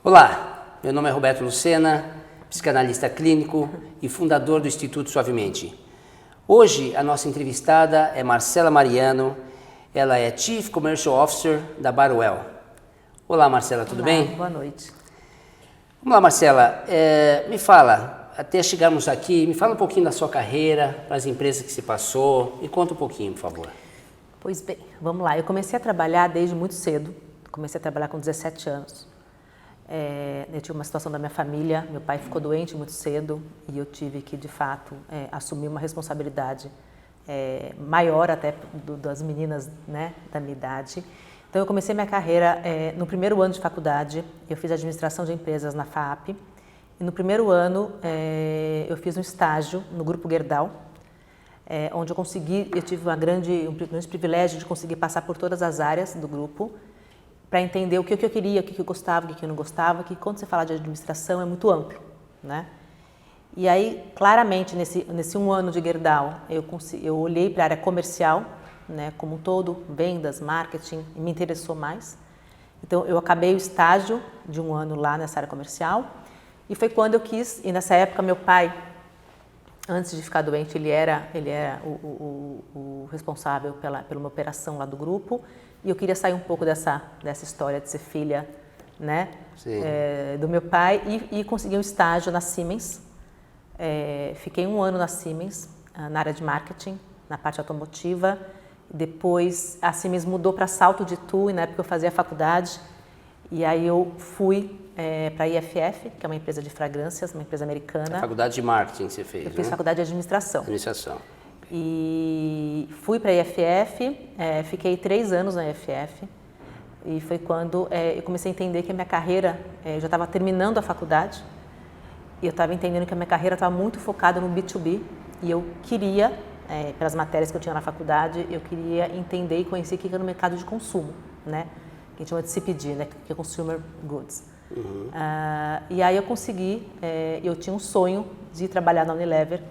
Olá, meu nome é Roberto Lucena, psicanalista clínico e fundador do Instituto Suavemente. Hoje a nossa entrevistada é Marcela Mariano, ela é Chief Commercial Officer da Barwell. Olá Marcela, tudo bem? Boa noite. Vamos lá Marcela, me fala, até chegarmos aqui, me fala um pouquinho da sua carreira, as empresas que você passou, me conta um pouquinho, por favor. Pois bem, vamos lá. Eu comecei a trabalhar desde muito cedo, comecei a trabalhar com 17 anos. Eu tive uma situação da minha família, meu pai ficou doente muito cedo e eu tive que, de fato, assumir uma responsabilidade maior até das meninas, né, da minha idade. Então, eu comecei minha carreira no primeiro ano de faculdade, eu fiz administração de empresas na FAP e no primeiro ano eu fiz um estágio no Grupo Gerdau, onde eu tive um grande privilégio de conseguir passar por todas as áreas do grupo, para entender o que eu queria, o que eu gostava, o que eu não gostava, que quando você fala de administração é muito amplo, né? E aí, claramente, nesse um ano de Gerdau, eu olhei para a área comercial, né, como um todo, vendas, marketing, e me interessou mais. Então, eu acabei o estágio de um ano lá nessa área comercial, e foi quando eu quis, e nessa época meu pai, antes de ficar doente, ele era o responsável pela uma operação lá do grupo, e eu queria sair um pouco dessa história de ser filha, né, do meu pai e consegui um estágio na Siemens. Fiquei um ano na Siemens, na área de marketing, na parte automotiva. Depois a Siemens mudou para Salto de Itu e na época eu fazia faculdade. E aí eu fui para a IFF, que é uma empresa de fragrâncias, uma empresa americana. A faculdade de marketing você fez, Eu fiz faculdade de administração. E fui para a IFF, fiquei 3 anos na IFF e foi quando eu comecei a entender que a minha carreira, eu já estava terminando a faculdade e eu estava entendendo que a minha carreira estava muito focada no B2B e eu queria, pelas matérias que eu tinha na faculdade, eu queria entender e conhecer o que era o mercado de consumo, né? Que a gente chama de CPG, né? Que é Consumer Goods. Uhum. E aí eu consegui, eu tinha um sonho de trabalhar na Unilever.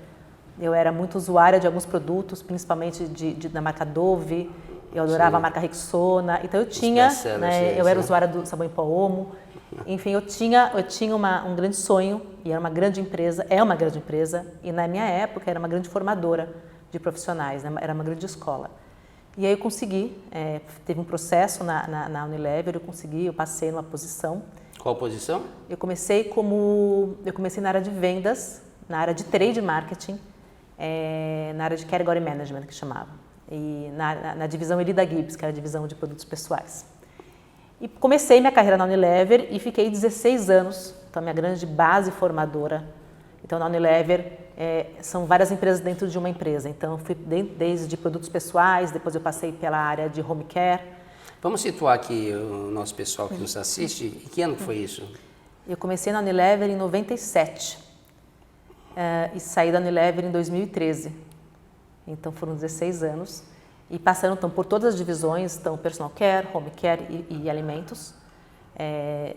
Eu era muito usuária de alguns produtos, principalmente da marca Dove, eu adorava a marca Rexona, então eu tinha, né, eu era usuária do sabão em pó Omo, enfim, eu tinha um grande sonho, e era uma grande empresa, e na minha época era uma grande formadora de profissionais, né, era uma grande escola. E aí eu consegui, teve um processo na Unilever, eu passei numa posição. Qual posição? Eu comecei na área de vendas, na área de trade marketing, na área de Category Management, que chamava, e na divisão Elida Gibbs, que era a divisão de produtos pessoais. E comecei minha carreira na Unilever e fiquei 16 anos, então minha grande base formadora. Então na Unilever são várias empresas dentro de uma empresa, então eu fui desde produtos pessoais, depois eu passei pela área de home care. Vamos situar aqui o nosso pessoal que nos assiste, em que ano foi isso? Eu comecei na Unilever em 97. E saí da Unilever em 2013. Então foram 16 anos e passando então, por todas as divisões, então personal care, home care e alimentos,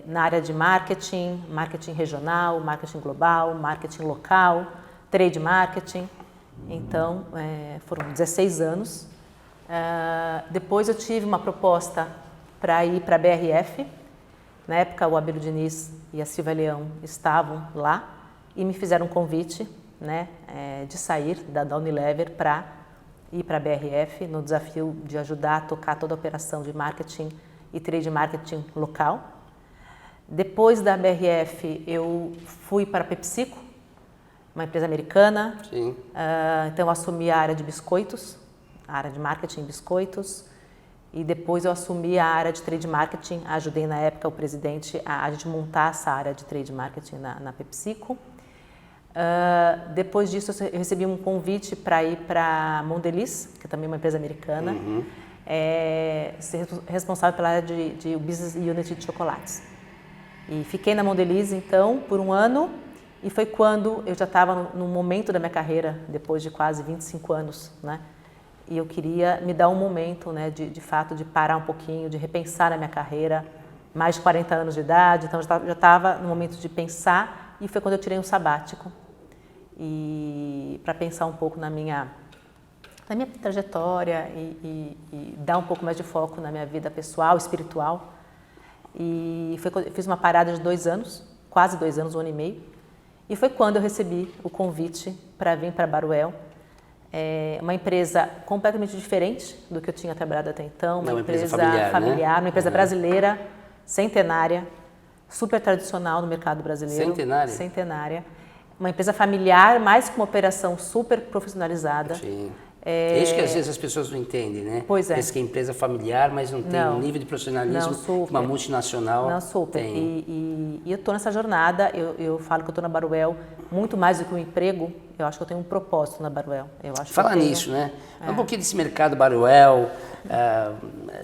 na área de marketing, marketing regional, marketing global, marketing local, trade marketing. Então foram 16 anos. Depois eu tive uma proposta para ir para a BRF. Na época o Abílio Diniz e a Silvia Leão estavam lá. E me fizeram um convite, né, de sair da Unilever para ir para a BRF no desafio de ajudar a tocar toda a operação de marketing e trade marketing local. Depois da BRF, eu fui para a PepsiCo, uma empresa americana. Sim. Então, eu assumi a área de biscoitos, a área de marketing e biscoitos. E depois eu assumi a área de trade marketing, ajudei na época o presidente a gente montar essa área de trade marketing na PepsiCo. Depois disso eu recebi um convite para ir para Mondelez, que é também uma empresa americana, ser responsável pela área de Business Unit de chocolates. E fiquei na Mondelez então por um ano e foi quando eu já estava no momento da minha carreira, depois de quase 25 anos, né? E eu queria me dar um momento, né, de fato, de parar um pouquinho, de repensar na minha carreira, mais de 40 anos de idade, então já estava no momento de pensar e foi quando eu tirei um sabático e para pensar um pouco na minha trajetória e dar um pouco mais de foco na minha vida pessoal, espiritual. E fiz uma parada de 2 anos, quase 2 anos, 1 ano e meio. E foi quando eu recebi o convite para vir para a Baruel. Uma empresa completamente diferente do que eu tinha trabalhado até então. Uma empresa familiar, né? Uma empresa brasileira, centenária, super tradicional no mercado brasileiro. Centenária? Centenária. Uma empresa familiar, mas com uma operação super profissionalizada. Sim. É isso que às vezes as pessoas não entendem, né? Pois é. Pensa que é empresa familiar, mas não tem um nível de profissionalismo que uma multinacional tem. E eu estou nessa jornada, eu falo que eu estou na Baruel muito mais do que um emprego, eu acho que eu tenho um propósito na Baruel. Fala nisso, né? Um pouquinho desse mercado Baruel,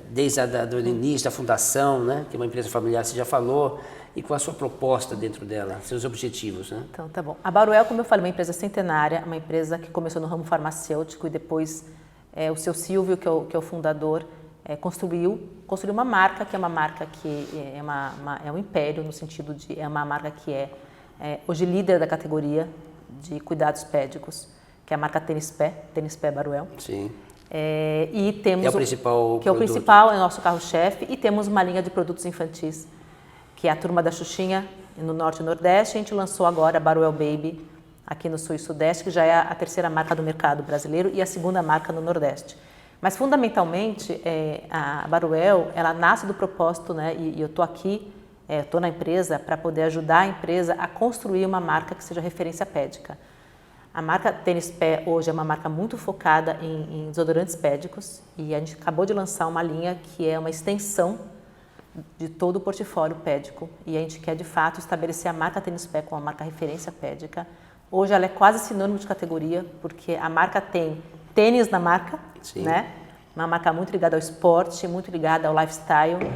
desde o início da fundação, né? Que é uma empresa familiar, você já falou, e com a sua proposta dentro dela, seus objetivos, né? Então, tá bom. A Baruel, como eu falei, é uma empresa centenária, uma empresa que começou no ramo farmacêutico e depois o seu Silvio, que é o fundador, construiu uma marca, que é uma marca que é um império, no sentido de, é uma marca que é hoje líder da categoria de cuidados pédicos, que é a marca Tênis Pé Baruel. Sim. E temos é o principal que é o principal, é o nosso carro-chefe, e temos uma linha de produtos infantis, que é a turma da Xuxinha, no Norte e Nordeste. A gente lançou agora a Baruel Baby, aqui no Sul e Sudeste, que já é a 3ª marca do mercado brasileiro e a 2ª marca no Nordeste. Mas, fundamentalmente, a Baruel, ela nasce do propósito, né, e eu estou aqui, estou na empresa para poder ajudar a empresa a construir uma marca que seja referência pédica. A marca Tênis Pé hoje é uma marca muito focada em desodorantes pédicos, e a gente acabou de lançar uma linha que é uma extensão de todo o portfólio pédico, e a gente quer de fato estabelecer a marca Tênis Pé como a marca referência pédica. Hoje ela é quase sinônimo de categoria, porque a marca tem tênis na marca, né? Uma marca muito ligada ao esporte, muito ligada ao lifestyle.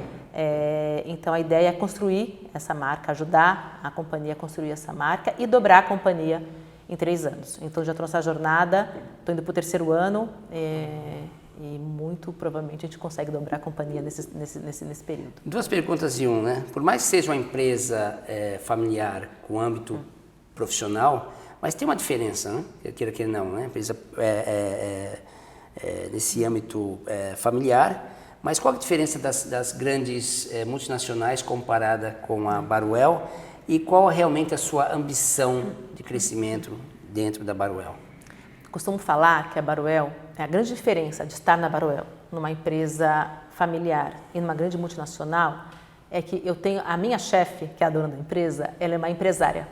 Então a ideia é construir essa marca, ajudar a companhia a construir essa marca e dobrar a companhia em 3 anos. Então já estou nessa jornada, estou indo para o 3º ano. E muito provavelmente a gente consegue dobrar a companhia nesse período. 2 perguntas em um, né? Por mais que seja uma empresa familiar com âmbito profissional, mas tem uma diferença, né? Queira que não, né? A empresa nesse âmbito familiar, mas qual é a diferença das grandes multinacionais comparada com a Baruel e qual realmente a sua ambição de crescimento dentro da Baruel? Costumo falar que a Baruel, a grande diferença de estar na Baruel, numa empresa familiar e numa grande multinacional, é que eu tenho a minha chefe, que é a dona da empresa, ela é uma empresária.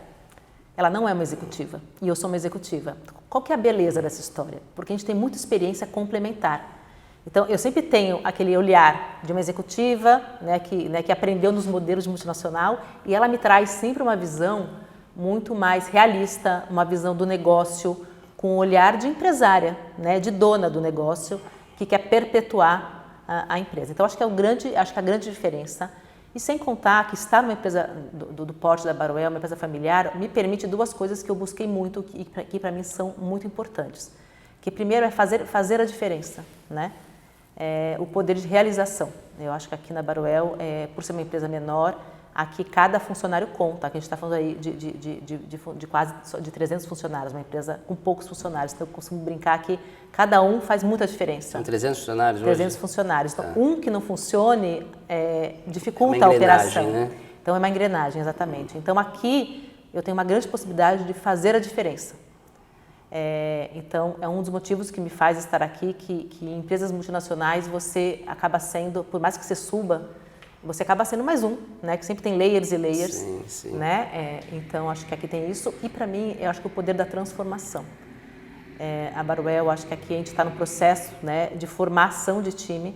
Ela não é uma executiva e eu sou uma executiva. Qual que é a beleza dessa história? Porque a gente tem muita experiência complementar. Então, eu sempre tenho aquele olhar de uma executiva, né, que aprendeu nos modelos de multinacional, e ela me traz sempre uma visão muito mais realista, uma visão do negócio, com o olhar de empresária, né, de dona do negócio, que quer perpetuar a empresa. Então, acho que a grande diferença, e sem contar que estar numa empresa do porte da Baruel, uma empresa familiar, me permite 2 coisas que eu busquei muito e que para mim são muito importantes. Que primeiro é fazer a diferença, né? O poder de realização. Eu acho que aqui na Baruel, por ser uma empresa menor, aqui cada funcionário conta. Aqui a gente está falando aí de quase de 300 funcionários, uma empresa com poucos funcionários. Então eu costumo brincar que cada um faz muita diferença. São 300 funcionários 300 hoje? Funcionários. Então um que não funcione dificulta a operação. Né? Então é uma engrenagem, exatamente. Então aqui eu tenho uma grande possibilidade de fazer a diferença. Então é um dos motivos que me faz estar aqui, que em empresas multinacionais você acaba sendo, por mais que você suba, você acaba sendo mais um, né? Que sempre tem layers e layers, sim. né? Então acho que aqui tem isso, e para mim eu acho que o poder da transformação. A Baruel, acho que aqui a gente está no processo, né, de formação de time,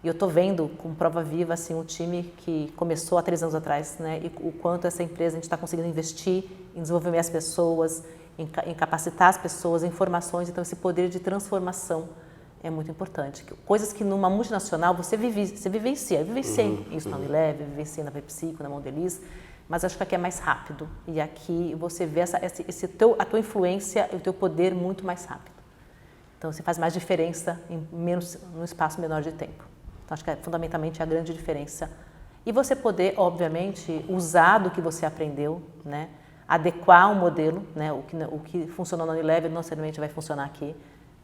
e eu estou vendo com prova viva assim um time que começou há 3 anos atrás, né? E o quanto essa empresa a gente está conseguindo investir em desenvolver as pessoas, em capacitar as pessoas, em formações. Então esse poder de transformação é muito importante. Coisas que numa multinacional você vivencia. Eu vivenciei isso na Unilever, vivenciei na PepsiCo, na Mondelez, mas acho que aqui é mais rápido. E aqui você vê a tua influência e o teu poder muito mais rápido. Então você faz mais diferença num espaço menor de tempo. Então acho que fundamentalmente a grande diferença. E você poder, obviamente, usar do que você aprendeu, né? Adequar um modelo, né? O que funcionou na Unilever não necessariamente vai funcionar aqui.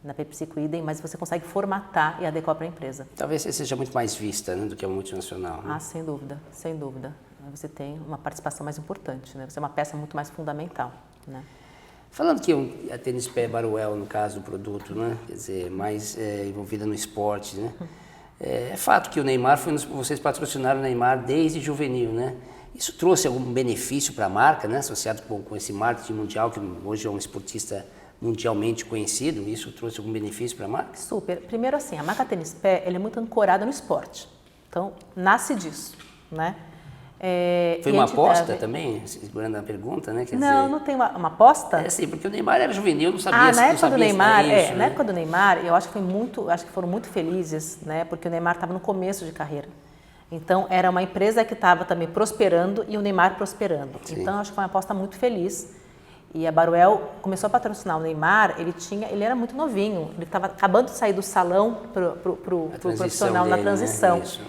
Na PepsiCo idem, mas você consegue formatar e adequar para a empresa. Talvez você seja muito mais vista, né, do que a multinacional. Né? Ah, sem dúvida, sem dúvida. Você tem uma participação mais importante, né? Você é uma peça muito mais fundamental, né? Falando que a Tênis Pé Baruel, no caso do produto, né, quer dizer, mais envolvida no esporte, né? É fato que o Neymar, vocês patrocinaram o Neymar desde juvenil, né? Isso trouxe algum benefício para a marca, né, associado com esse marketing mundial, que hoje é um esportista mundialmente conhecido, isso trouxe algum benefício para a marca? Super. Primeiro assim, a marca Tênis Pé, ela é muito ancorada no esporte. Então, nasce disso, né? Foi uma aposta também, segurando a pergunta, né? Quer não, dizer, não tem uma aposta. Sim, porque o Neymar era juvenil, não sabia na época do Neymar, isso, na época do Neymar, eu acho que foram muito felizes, né? Porque o Neymar estava no começo de carreira. Então, era uma empresa que estava também prosperando e o Neymar prosperando. Sim. Então, acho que foi uma aposta muito feliz. E a Baruel começou a patrocinar o Neymar, ele era muito novinho, ele estava acabando de sair do salão para o profissional na transição. Né? Isso.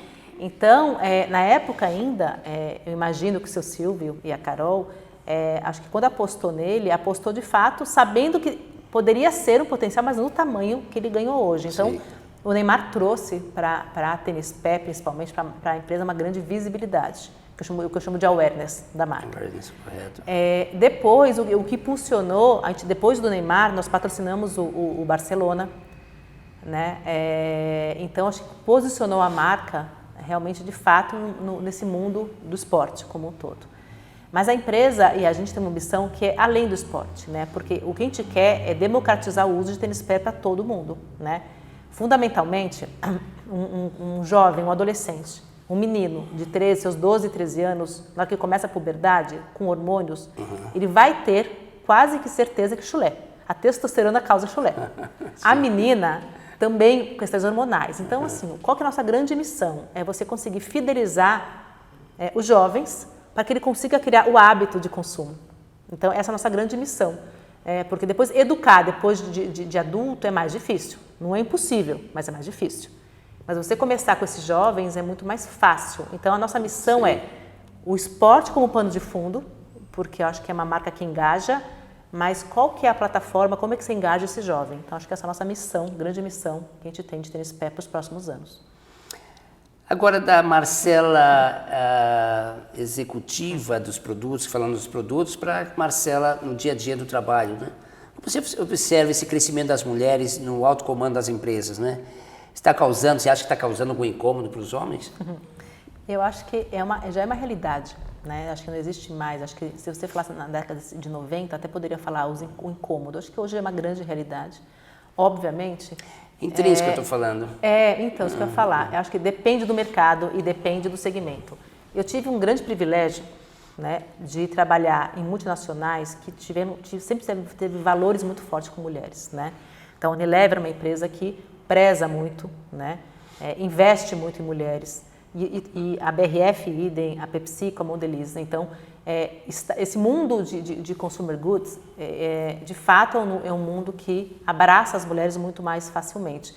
Então, na época ainda, eu imagino que o seu Silvio e a Carol, acho que quando apostou nele, apostou de fato, sabendo que poderia ser um potencial, mas no tamanho que ele ganhou hoje. Então, sim, o Neymar trouxe para a Tênis Pé, principalmente para a empresa, uma grande visibilidade, o que eu chamo de awareness da marca. Awareness, correto. Depois, o que impulsionou, depois do Neymar, nós patrocinamos o Barcelona, né? Então, acho que posicionou a marca realmente, de fato, nesse mundo do esporte como um todo. Mas a empresa e a gente tem uma missão que é além do esporte, né? Porque o que a gente quer é democratizar o uso de tênis pé para todo mundo, né? Fundamentalmente, um jovem, um adolescente, um menino de seus 12, 13 anos, na hora que começa a puberdade, com hormônios, ele vai ter quase que certeza que chulé. A testosterona causa chulé. A menina também questões hormonais. Então, assim, qual que é a nossa grande missão? É você conseguir fidelizar os jovens para que ele consiga criar o hábito de consumo. Então, essa é a nossa grande missão. Porque depois, educar depois de adulto é mais difícil. Não é impossível, mas é mais difícil. Mas você começar com esses jovens é muito mais fácil. Então, a nossa missão Sim. é o esporte como pano de fundo, porque eu acho que é uma marca que engaja, mas qual que é a plataforma, como é que você engaja esse jovem? Então, acho que essa é a nossa missão, grande missão que a gente tem de Tênis Pé para os próximos anos. Agora, da Marcela executiva dos produtos, falando dos produtos, para a Marcela no dia a dia do trabalho, né? Como você observa esse crescimento das mulheres no alto comando das empresas, né? Você acha que está causando algum incômodo para os homens? Eu acho que já é uma realidade. Né? Acho que não existe mais. Acho que se você falasse na década de 90, até poderia falar o incômodo. Acho que hoje é uma grande realidade. Obviamente... Intrínseco, eu estou falando. Então, isso que eu ia falar. Eu acho que depende do mercado e depende do segmento. Eu tive um grande privilégio, né, de trabalhar em multinacionais que sempre teve valores muito fortes com mulheres. Né? Então, a Unilever é uma empresa que preza muito, né, investe muito em mulheres. E a BRF, idem, a PepsiCo, a Mondelez. Então, esse mundo de consumer goods, de fato, é um mundo que abraça as mulheres muito mais facilmente.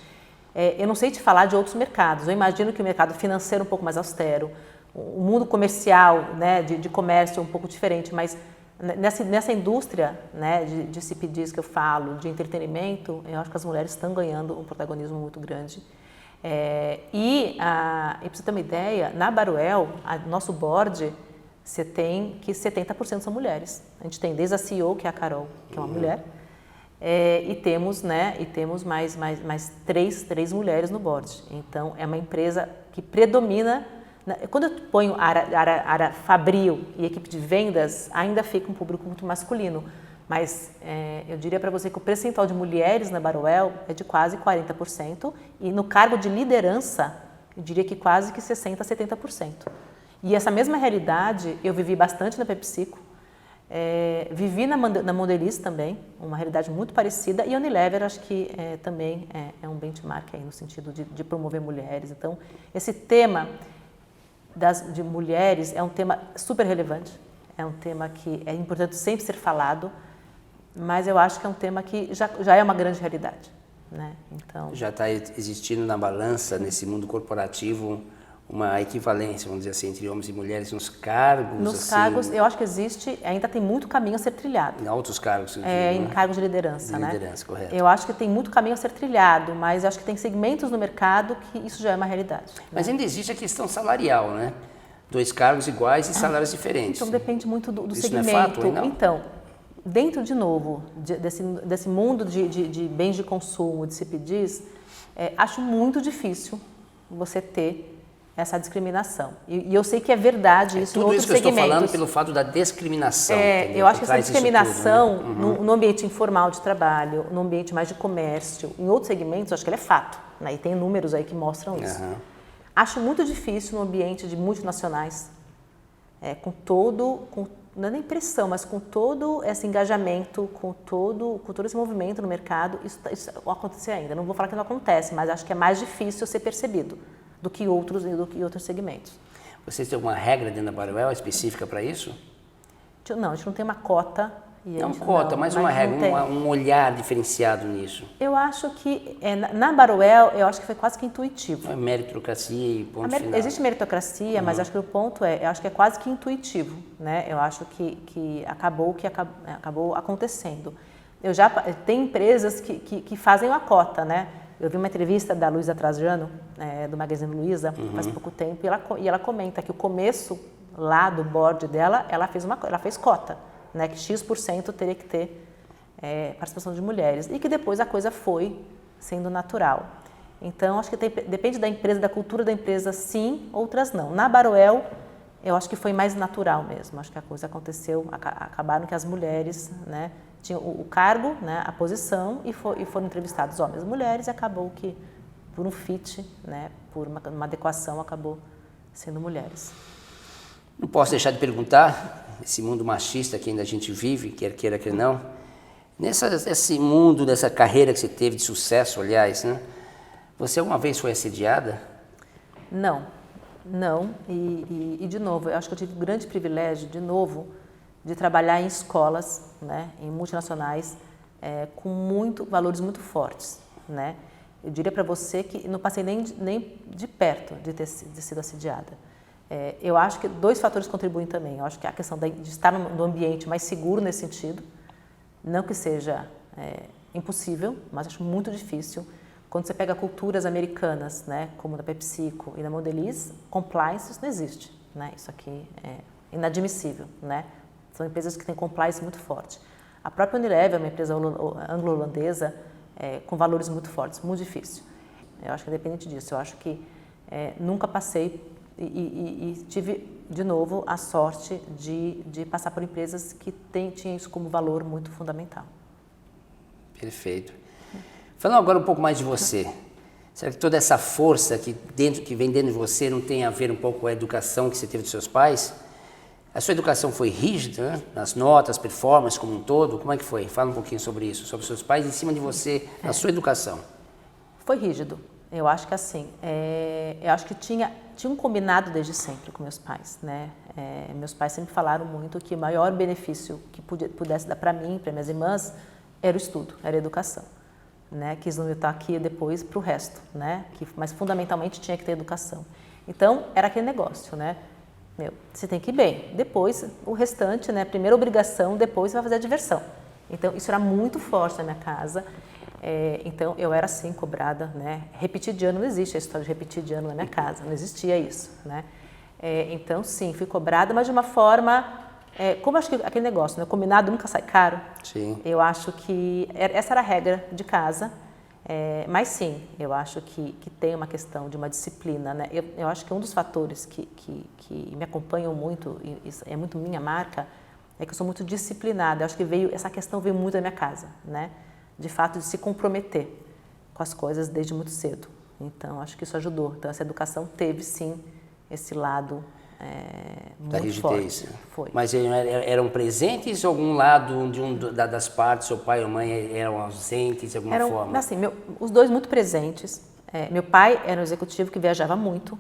Eu não sei te falar de outros mercados. Eu imagino que o mercado financeiro é um pouco mais austero, o mundo comercial, né, de comércio é um pouco diferente, mas nessa indústria, né, de CPGs que eu falo, de entretenimento, eu acho que as mulheres estão ganhando um protagonismo muito grande. E para você ter uma ideia, na Baruel, nosso board, você tem que 70% são mulheres. A gente tem desde a CEO, que é a Carol, que é uma mulher, e temos mais três mulheres no board. Então, é uma empresa que predomina. Quando eu ponho área fabril e equipe de vendas, ainda fica um público muito masculino. Mas eu diria para você que o percentual de mulheres na Baruel é de quase 40% e no cargo de liderança, eu diria que quase que 60% a 70%. E essa mesma realidade eu vivi bastante na PepsiCo, vivi na Mondelez também, uma realidade muito parecida, e a Unilever acho que também é um benchmark aí no sentido de promover mulheres. Então, esse tema de mulheres é um tema super relevante, é um tema que é importante sempre ser falado, mas eu acho que é um tema que já é uma grande realidade, né? Então, já está existindo na balança, nesse mundo corporativo, uma equivalência, vamos dizer assim, entre homens e mulheres nos cargos? Nos assim, cargos, eu acho que existe, ainda tem muito caminho a ser trilhado. Em altos cargos? Em cargos de liderança, de liderança, correto. Eu acho que tem muito caminho a ser trilhado, mas eu acho que tem segmentos no mercado que isso já é uma realidade. Mas ainda existe a questão salarial, né? 2 cargos iguais e salários diferentes. Então depende muito do isso segmento. Não é fato, não? Então, dentro, de novo, desse mundo de bens de consumo, de CPDs, acho muito difícil você ter essa discriminação. E eu sei que é verdade isso em outros segmentos. Tudo isso que eu estou falando pelo fato da discriminação. Eu acho que essa discriminação no ambiente informal de trabalho, no ambiente mais de comércio, em outros segmentos, eu acho que ele é fato. Né? E tem números aí que mostram isso. Acho muito difícil no ambiente de multinacionais, não é nem pressão, mas com todo esse engajamento, com todo esse movimento no mercado, isso acontecer ainda. Não vou falar que não acontece, mas acho que é mais difícil ser percebido do que outros segmentos. Vocês têm alguma regra dentro da Baruel específica para isso? Não, a gente não tem uma cota. Mas uma regra, um olhar diferenciado nisso. Eu acho que, na Baruel, eu acho que foi quase que intuitivo. É meritocracia e ponto final. Existe meritocracia, mas acho que o ponto eu acho que é quase que intuitivo, né? Eu acho que acabou acontecendo. Tem empresas que fazem uma cota, né? Eu vi uma entrevista da Luísa Trajano, do Magazine Luiza, faz pouco tempo, e ela comenta que o começo lá do board dela, ela fez cota, né, que X% teria que ter participação de mulheres, e que depois a coisa foi sendo natural. Então, acho que depende da empresa, da cultura da empresa, sim, outras não. Na Baruel, eu acho que foi mais natural mesmo, acho que a coisa aconteceu, acabaram que as mulheres, né, tinham o cargo, né, a posição, e foram entrevistados homens e mulheres, e acabou que, por um fit, né, por uma adequação, acabou sendo mulheres. Não posso deixar de perguntar, esse mundo machista que ainda a gente vive, quer queira, quer não, nesse mundo, dessa carreira que você teve de sucesso, aliás, né, você alguma vez foi assediada? Não. E de novo, eu acho que eu tive o grande privilégio, de novo, de trabalhar em escolas, né, em multinacionais, com valores muito fortes, né. Eu diria para você que não passei nem de perto de sido assediada. Eu acho que 2 fatores contribuem também. Eu acho que a questão de estar no ambiente mais seguro nesse sentido, não que seja impossível, mas acho muito difícil. Quando você pega culturas americanas, né, como da PepsiCo e da Mondelez, compliance isso não existe, né? Isso aqui é inadmissível, né? São empresas que têm compliance muito forte. A própria Unilever é uma empresa anglo-holandesa com valores muito fortes, muito difícil. Eu acho que independente disso, eu acho que nunca passei e tive, de novo, a sorte de passar por empresas que tinham isso como valor muito fundamental. Perfeito. Falando agora um pouco mais de você, será que toda essa força que vem dentro de você não tem a ver um pouco com a educação que você teve dos seus pais? A sua educação foi rígida, né? Nas notas, performance como um todo? Como é que foi? Fala um pouquinho sobre isso, sobre os seus pais em cima de você, na sua educação. Foi rígido. Eu acho que assim, eu acho que tinha um combinado desde sempre com meus pais, né? Meus pais sempre falaram muito que o maior benefício que pudesse dar para mim, para minhas irmãs, era o estudo, era a educação, né? Quis não estar aqui depois para o resto, né? Mas fundamentalmente tinha que ter educação. Então, era aquele negócio, né? Você tem que ir bem. Depois, o restante, né? Primeira obrigação, depois você vai fazer a diversão. Então, isso era muito forte na minha casa. Então, eu era assim, cobrada, né? Repetir de ano, não existe a história de repetir de ano na minha casa, não existia isso, né? Então, sim, fui cobrada, mas de uma forma, como acho que aquele negócio, né? Combinado nunca sai caro. Sim. Eu acho que essa era a regra de casa, mas sim, eu acho que tem uma questão de uma disciplina, né? Eu acho que um dos fatores que me acompanham muito, e é muito minha marca, é que eu sou muito disciplinada. Eu acho que essa questão veio muito da minha casa, né? De fato, de se comprometer com as coisas desde muito cedo. Então, acho que isso ajudou. Então, essa educação teve, sim, esse lado da muito rigidez. forte. Foi. Mas eram presentes ou algum lado das partes, seu pai ou mãe, eram ausentes de alguma forma? Assim, os dois muito presentes. Meu pai era um executivo que viajava muito.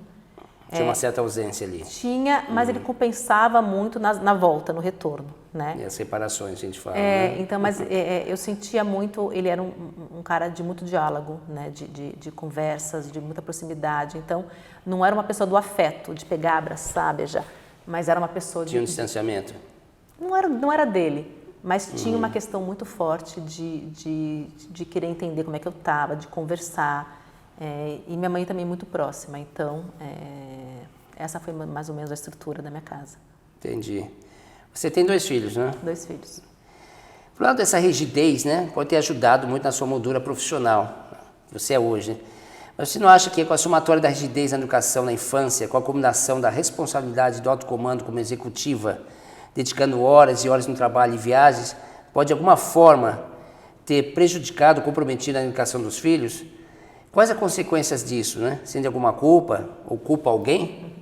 Tinha uma certa ausência ali. Tinha, mas ele compensava muito na volta, no retorno, né? E as separações, a gente fala, né? Então, mas eu sentia muito, ele era um cara de muito diálogo, né? De conversas, de muita proximidade. Então, não era uma pessoa do afeto, de pegar, abraçar, beijar, mas era uma pessoa Tinha um distanciamento? Não era dele, mas tinha uma questão muito forte de querer entender como é que eu estava, de conversar. E minha mãe também muito próxima, então essa foi mais ou menos a estrutura da minha casa. Entendi. Você tem 2 filhos, né? 2 filhos. Por lado dessa rigidez, né, pode ter ajudado muito na sua moldura profissional, que você é hoje, né? Mas você não acha que com a somatória da rigidez na educação na infância, com a combinação da responsabilidade do autocomando como executiva, dedicando horas e horas no trabalho e viagens, pode de alguma forma ter prejudicado, comprometido a educação dos filhos? Quais as consequências disso, né? Sente alguma culpa ou culpa alguém?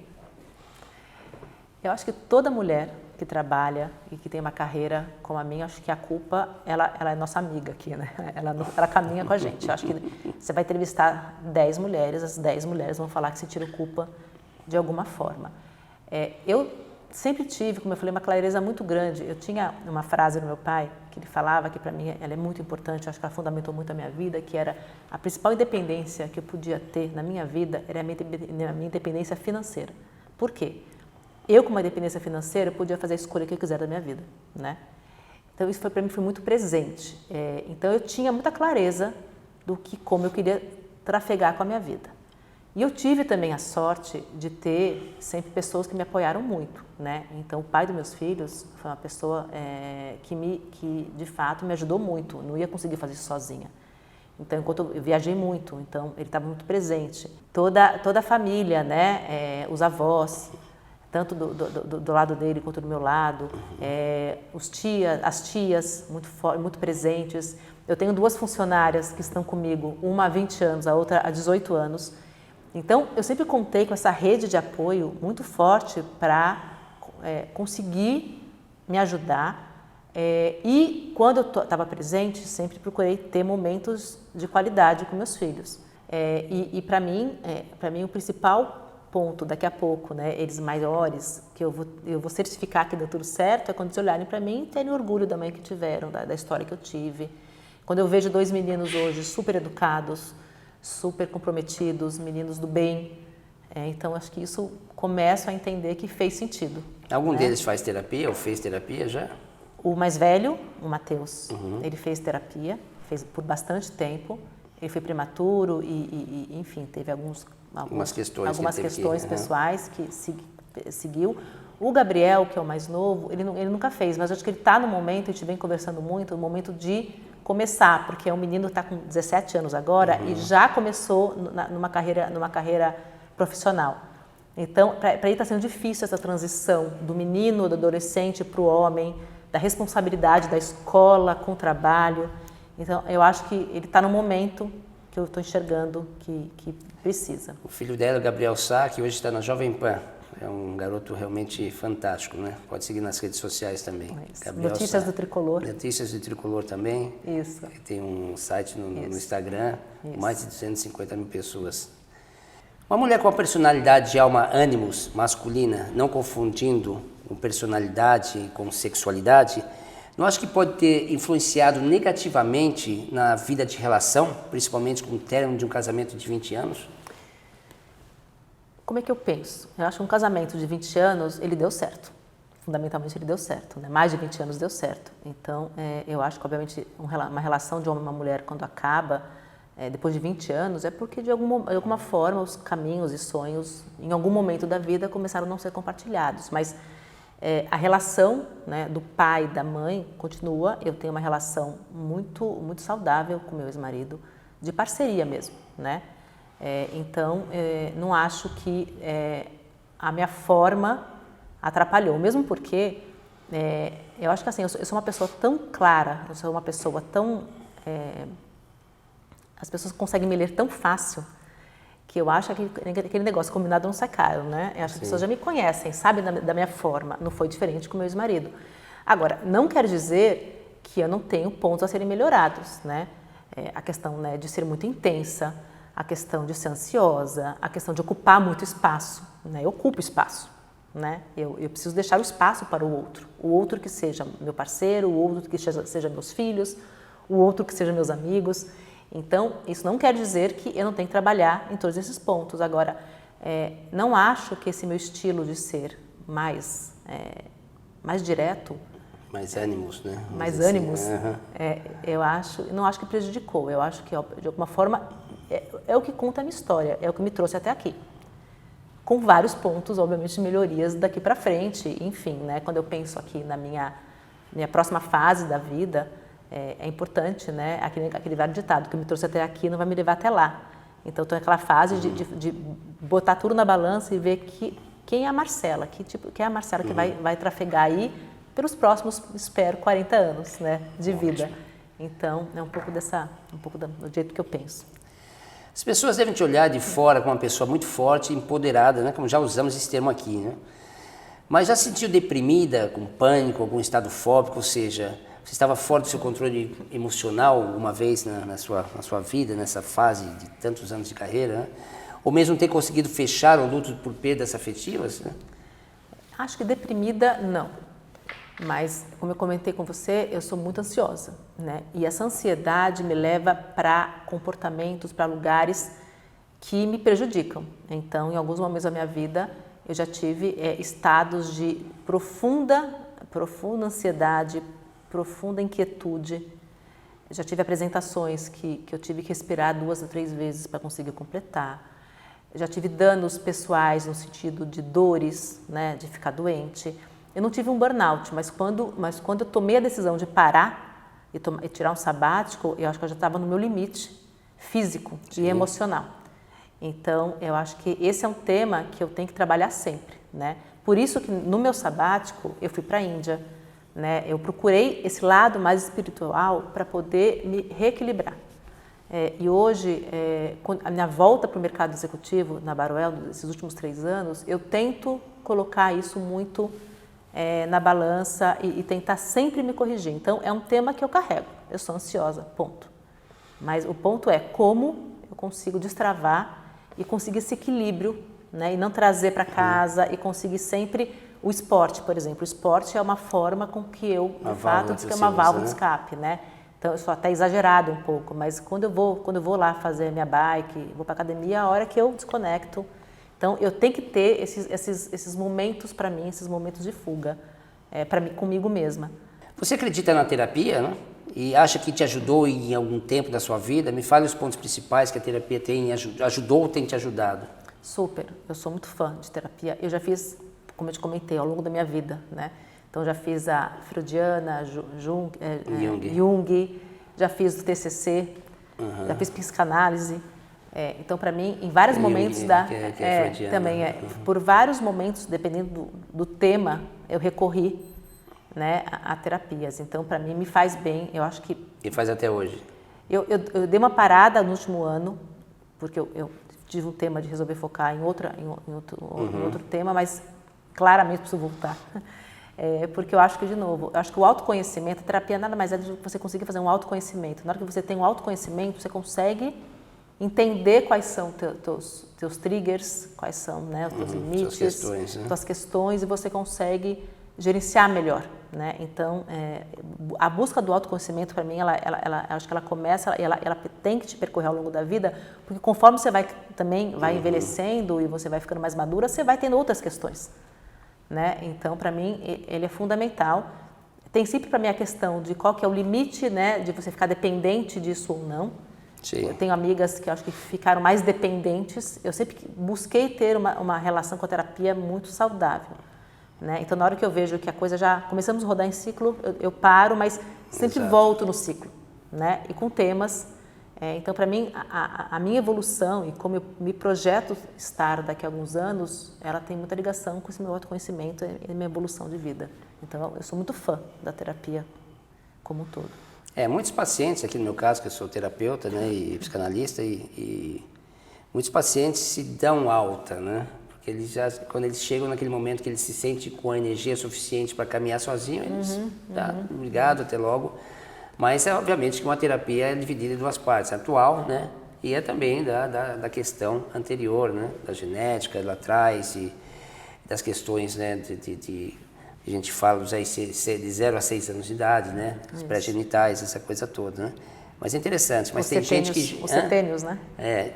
Eu acho que toda mulher que trabalha e que tem uma carreira como a minha, acho que a culpa, ela é nossa amiga aqui, né? Ela caminha com a gente. Eu acho que você vai entrevistar 10 mulheres, as 10 mulheres vão falar que sentiram culpa de alguma forma. Eu sempre tive, como eu falei, uma clareza muito grande. Eu tinha uma frase do meu pai, que ele falava, que para mim ela é muito importante, eu acho que ela fundamentou muito a minha vida, que era a principal independência que eu podia ter na minha vida era a minha independência financeira. Por quê? Eu, com uma independência financeira, podia fazer a escolha que eu quiser da minha vida, né? Então, isso para mim foi muito presente. Então, eu tinha muita clareza como eu queria trafegar com a minha vida. E eu tive também a sorte de ter sempre pessoas que me apoiaram muito, né? Então, o pai dos meus filhos foi uma pessoa que de fato me ajudou muito. Eu não ia conseguir fazer isso sozinha. Então, enquanto eu viajei muito, então ele estava muito presente. Toda a família, né? Os avós, tanto do lado dele quanto do meu lado, as tias muito presentes. Eu tenho 2 funcionárias que estão comigo, uma há 20 anos, a outra há 18 anos. Então, eu sempre contei com essa rede de apoio muito forte para conseguir me ajudar. E quando eu estava presente, sempre procurei ter momentos de qualidade com meus filhos. E para mim, o principal ponto, daqui a pouco, né, eles maiores, que eu vou certificar que deu tudo certo, é quando eles olharem para mim e terem orgulho da mãe que tiveram, da história que eu tive. Quando eu vejo 2 meninos hoje super educados, super comprometidos, meninos do bem, então acho que isso começo a entender que fez sentido. Algum deles faz terapia ou fez terapia já? O mais velho, o Matheus, ele fez terapia, fez por bastante tempo. Ele foi prematuro e enfim, teve algumas questões pessoais que seguiu. O Gabriel, que é o mais novo, ele nunca fez, mas eu acho que ele está no momento, a gente vem conversando muito, no momento de começar, porque é um menino que está com 17 anos agora e já começou numa carreira profissional. Então, para ele está sendo difícil essa transição do menino, do adolescente para o homem, da responsabilidade da escola com o trabalho. Então, eu acho que ele está no momento que eu estou enxergando que precisa. O filho dela, o Gabriel Sá, que hoje está na Jovem Pan. É um garoto realmente fantástico, né? Pode seguir nas redes sociais também. Notícias do Tricolor. Notícias do Tricolor também. Isso. Ele tem um site no Instagram, com mais de 250 mil pessoas. Uma mulher com a personalidade de alma ânimos masculina, não confundindo com personalidade com sexualidade, não acho que pode ter influenciado negativamente na vida de relação, principalmente com o término de um casamento de 20 anos? Como é que eu penso? Eu acho que um casamento de 20 anos, ele deu certo. Fundamentalmente ele deu certo, né? Mais de 20 anos deu certo. Então, eu acho que, obviamente, uma relação de homem e uma mulher, quando acaba, depois de 20 anos, é porque, de alguma forma, os caminhos e sonhos, em algum momento da vida, começaram a não ser compartilhados. Mas a relação, né, do pai e da mãe continua. Eu tenho uma relação muito, muito saudável com meu ex-marido, de parceria mesmo, né? Então, não acho que a minha forma atrapalhou, mesmo porque eu acho que assim, eu sou uma pessoa tão clara, eu sou uma pessoa tão... as pessoas conseguem me ler tão fácil que eu acho que aquele negócio combinado não sai caro, né? Eu acho que as pessoas já me conhecem, sabem da minha forma, não foi diferente com o meu ex-marido. Agora, não quer dizer que eu não tenho pontos a serem melhorados, né? A questão, né, de ser muito intensa, a questão de ser ansiosa, a questão de ocupar muito espaço, né? Eu ocupo espaço, né? Eu preciso deixar o espaço para o outro que seja meu parceiro, o outro que seja meus filhos, o outro que seja meus amigos. Então, isso não quer dizer que eu não tenho que trabalhar em todos esses pontos. Agora, não acho que esse meu estilo de ser mais direto, mais ânimos, né? Mais ânimos, não acho que prejudicou. Eu acho que, de alguma forma, é o que conta a minha história, é o que me trouxe até aqui. Com vários pontos, obviamente, de melhorias daqui para frente. Enfim, né? Quando eu penso aqui na minha próxima fase da vida, é importante, né? Aquele velho ditado, que me trouxe até aqui não vai me levar até lá. Então, estou naquela fase de botar tudo na balança e ver quem é a Marcela, quem é a Marcela que vai trafegar aí pelos próximos, espero, 40 anos, né, de vida. Então, é um pouco do jeito que eu penso. As pessoas devem te olhar de fora como uma pessoa muito forte e empoderada, né, como já usamos esse termo aqui, né? Mas já se sentiu deprimida, com pânico, algum estado fóbico, ou seja, você estava fora do seu controle emocional alguma vez na sua vida, nessa fase de tantos anos de carreira, né? Ou mesmo ter conseguido fechar o luto por perdas afetivas? Né? Acho que deprimida, não. Mas, como eu comentei com você, eu sou muito ansiosa, né? E essa ansiedade me leva para comportamentos, para lugares que me prejudicam. Então, em alguns momentos da minha vida, eu já tive estados de profunda ansiedade, profunda inquietude. Eu já tive apresentações que eu tive que respirar 2 a 3 vezes para conseguir completar. Eu já tive danos pessoais no sentido de dores, né, de ficar doente. Eu não tive um burnout, mas quando eu tomei a decisão de parar e tirar um sabático, eu acho que eu já estava no meu limite físico e emocional. Então, eu acho que esse é um tema que eu tenho que trabalhar sempre, né? Por isso que no meu sabático eu fui para a Índia, né? Eu procurei esse lado mais espiritual para poder me reequilibrar. E hoje, a minha volta para o mercado executivo na Baruel, esses últimos 3 anos, eu tento colocar isso muito na balança e tentar sempre me corrigir. Então, é um tema que eu carrego. Eu sou ansiosa, ponto. Mas o ponto é como eu consigo destravar e conseguir esse equilíbrio, né? E não trazer para casa e conseguir sempre o esporte, por exemplo. O esporte é uma forma com que eu, de fato, diz que é uma válvula de escape, né? Então, eu sou até exagerado um pouco, mas quando eu vou lá fazer minha bike, vou para academia, é a hora que eu desconecto. Então, eu tenho que ter esses momentos para mim, esses momentos de fuga, para mim, comigo mesma. Você acredita na terapia, né? E acha que te ajudou em algum tempo da sua vida? Me fale os pontos principais que a terapia ajudou ou tem te ajudado. Super, eu sou muito fã de terapia. Eu já fiz, como eu te comentei, ao longo da minha vida, né? Então, já fiz a freudiana, Jung, já fiz o TCC, já fiz psicanálise. Então, para mim, em vários momentos por vários momentos, dependendo do tema, eu recorri, né, a terapias. Então, para mim, me faz bem. Eu acho que... E faz até hoje? Eu dei uma parada no último ano, porque eu tive um tema de resolver focar em outro tema, mas claramente preciso voltar. Porque eu acho que, de novo, eu acho que o autoconhecimento, a terapia nada mais é do que você conseguir fazer um autoconhecimento. Na hora que você tem um autoconhecimento, você consegue entender quais são teus triggers, quais são, né, os teus limites, suas questões, e você consegue gerenciar melhor, né? Então, a busca do autoconhecimento, para mim, acho que ela começa, ela tem que te percorrer ao longo da vida, porque conforme você vai envelhecendo e você vai ficando mais madura, você vai tendo outras questões, né? Então, para mim, ele é fundamental. Tem sempre para mim a questão de qual que é o limite, né, de você ficar dependente disso ou não. Sim. Eu tenho amigas que acho que ficaram mais dependentes. Eu sempre busquei ter uma relação com a terapia muito saudável, né? Então, na hora que eu vejo que a coisa já começamos a rodar em ciclo, eu paro, mas sempre volto no ciclo, né? E com temas. Então, para mim, a minha evolução e como eu me projeto estar daqui a alguns anos, ela tem muita ligação com esse meu autoconhecimento e minha evolução de vida. Então, eu sou muito fã da terapia como um todo. Muitos pacientes, aqui no meu caso, que eu sou terapeuta, né, e psicanalista, e muitos pacientes se dão alta, né? Porque quando eles chegam naquele momento que eles se sentem com a energia suficiente para caminhar sozinho, eles obrigado, até logo. Mas, obviamente, que uma terapia é dividida em 2 partes, a atual, né, e é também da questão anterior, né? Da genética lá atrás e das questões, né? A gente fala de 0 a 6 anos de idade, né? Os pré-genitais, essa coisa toda, né? Mas é interessante, mas tem gente que... Os setênios, né?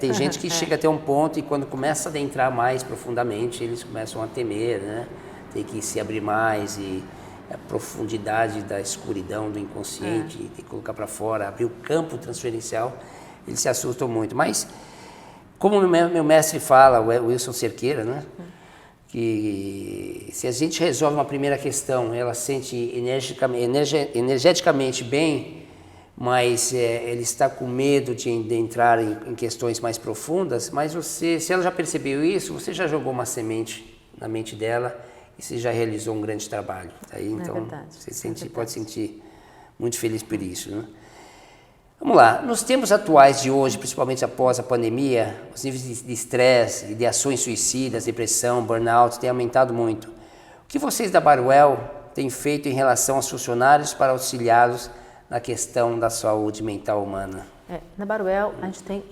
Tem gente que chega até um ponto e quando começa a adentrar mais profundamente, eles começam a temer, né? Tem que se abrir mais e a profundidade da escuridão do inconsciente, tem que colocar para fora, abrir o campo transferencial, eles se assustam muito. Mas, como meu mestre fala, o Wilson Cerqueira, né? Que se a gente resolve uma primeira questão, ela sente energeticamente bem, mas ele está com medo de entrar em questões mais profundas, mas se ela já percebeu isso, você já jogou uma semente na mente dela e você já realizou um grande trabalho. Aí, então, você pode sentir muito feliz por isso, né? Vamos lá, nos tempos atuais de hoje, principalmente após a pandemia, os níveis de estresse, ideações suicidas, depressão, burnout têm aumentado muito. O que vocês da Baruel têm feito em relação aos funcionários para auxiliá-los na questão da saúde mental humana? Na Baruel, a gente tem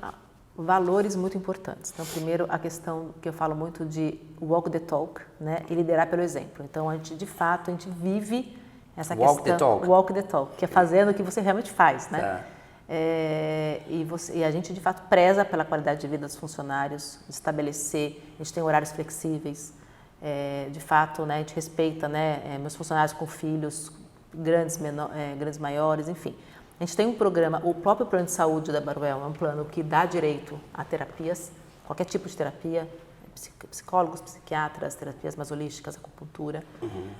valores muito importantes. Então, primeiro, a questão que eu falo muito de walk the talk, né, e liderar pelo exemplo. Então, a gente vive essa questão... Walk the talk, que é fazendo o que você realmente faz, né? Tá. E a gente, de fato, preza pela qualidade de vida dos funcionários, estabelecer, a gente tem horários flexíveis, de fato, né, a gente respeita, né, meus funcionários com filhos, grandes, maiores, enfim. A gente tem um programa, o próprio plano de saúde da Baruel é um plano que dá direito a terapias, qualquer tipo de terapia, psicólogos, psiquiatras, terapias mais holísticas, acupuntura.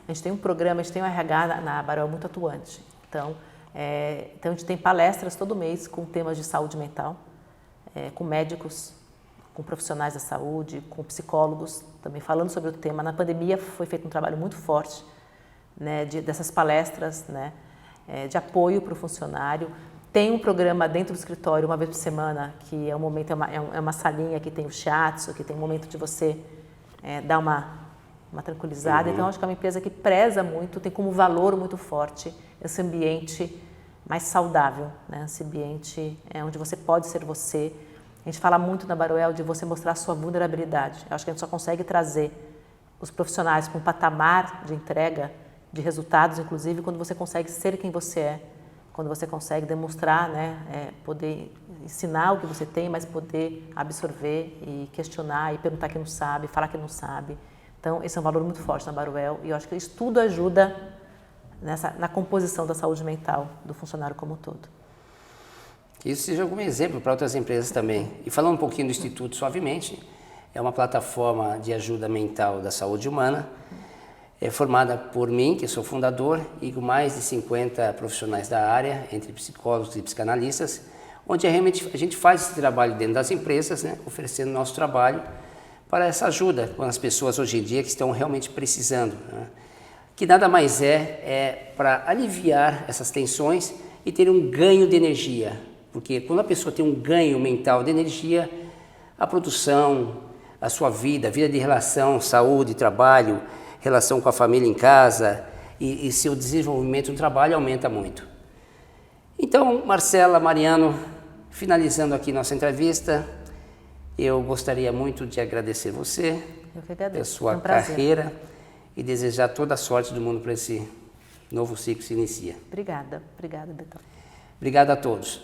A gente tem um programa, a gente tem um RH na Baruel muito atuante. Então, a gente tem palestras todo mês com temas de saúde mental, com médicos, com profissionais da saúde, com psicólogos, também falando sobre o tema. Na pandemia foi feito um trabalho muito forte, né, dessas palestras, né, de apoio para o funcionário. Tem um programa dentro do escritório, uma vez por semana, que é um momento, é uma salinha que tem o shiatsu, que tem um momento de você dar uma tranquilizada. Então, acho que é uma empresa que preza muito, tem como valor muito forte esse ambiente mais saudável, né? Esse ambiente onde você pode ser você. A gente fala muito na Baruel de você mostrar a sua vulnerabilidade. Eu acho que a gente só consegue trazer os profissionais para um patamar de entrega, de resultados, inclusive, quando você consegue ser quem você é, quando você consegue demonstrar, né? Poder ensinar o que você tem, mas poder absorver e questionar e perguntar que não sabe, falar que não sabe. Então, esse é um valor muito forte na Baruel e eu acho que isso tudo ajuda na composição da saúde mental do funcionário como um todo. Que isso seja algum exemplo para outras empresas também. E falando um pouquinho do Instituto Suavemente, é uma plataforma de ajuda mental da saúde humana, formada por mim, que sou fundador, e com mais de 50 profissionais da área, entre psicólogos e psicanalistas, onde realmente a gente faz esse trabalho dentro das empresas, né, oferecendo nosso trabalho para essa ajuda com as pessoas hoje em dia que estão realmente precisando, né? Que nada mais é para aliviar essas tensões e ter um ganho de energia. Porque quando a pessoa tem um ganho mental de energia, a produção, a sua vida, a vida de relação, saúde, trabalho, relação com a família em casa e seu desenvolvimento no trabalho aumenta muito. Então, Marcela, Mariano, finalizando aqui nossa entrevista, eu gostaria muito de agradecer você pela sua carreira e desejar toda a sorte do mundo para esse novo ciclo que se inicia. Obrigada, Betão. Obrigado a todos.